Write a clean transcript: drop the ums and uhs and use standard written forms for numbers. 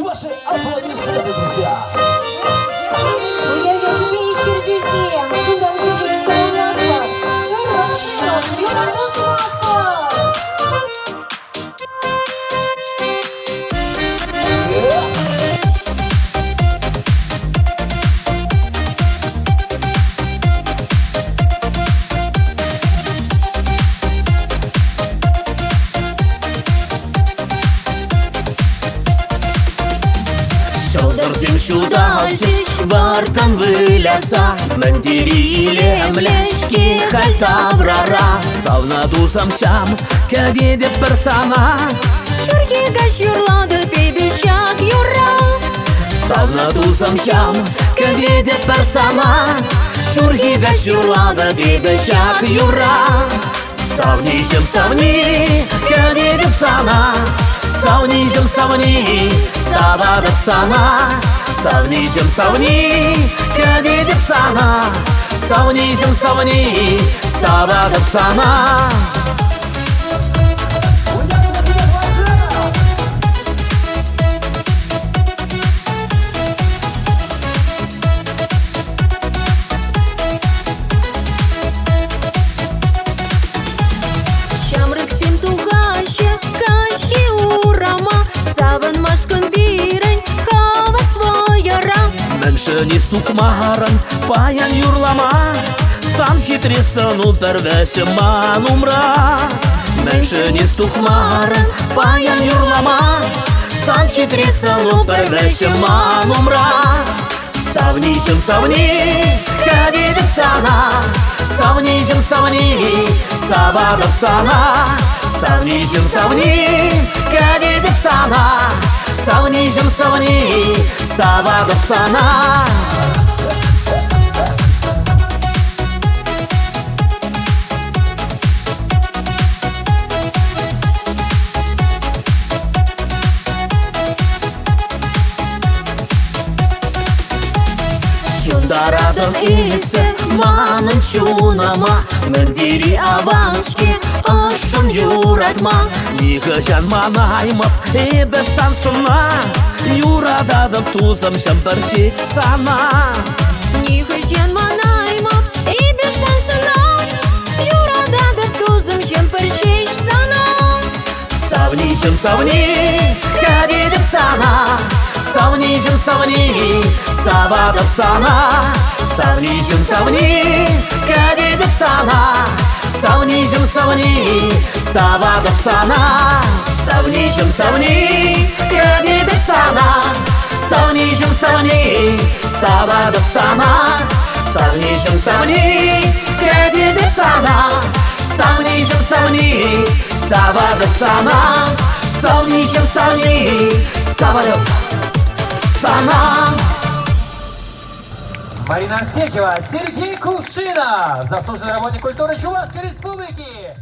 Ваши аплодисменты, друзья! Ularga besh yuzga shundan chunki salomlar bor. Yurtimiz Шудырсың шудалчыш, вартан выляса, мендириле млешки хальтаврара. Савна дусам шам, кәдеді бір сана, Шурхига шурлады бебешак юра. Савна дусам шам, кәдеді бір сана, Шурхига шурлады бебешак юра. Савнишым савни, кәдеді сана, Савнишым савни, савадып сана. Савнишым савни, кәдедіп сана, Савнишым савни, савадып сана. Шамрык сем тугаще, кашки урама, Савын машкын бирен, хава свояра. Міншіні стукмаран, паян юрлама, Сан хитресін ұлтырвәші манумра. Міншіні стукмаран, паян юрлама, Сан хитресін ұлтырвәші манумра. Савнишым савни, кәдедіп сана, Савнишым савни, савадып сана. Савнишым савни, кәдедіп сана, Савнишым савни, савадып сана. Шундарадым есі, манын чунама, Мендири авашки, ашын юратма. Нихышан манаймып, ебі сансына, Юрададым тузым шымпыр шеш сана. Нихышан манаймап, ебі сансына, Юрададым тузым шымпыр шеш сана. Савнишым савни, кәдедіп сана, Савнишым савни, савадып сана. Савнишым савни, кәдедіп сана, Савнишым савни, савадып сана. Савнишым савни, кәдедіп сана, Савнишым савни, савадып сана. Савнишым савни, кәдедіп сана, Савнишым савни, савадып сана. Савнишым савни, савадып сана. Марина Арсентьева, Сергей Кувшинов, заслуженный работник культуры Чувашской Республики.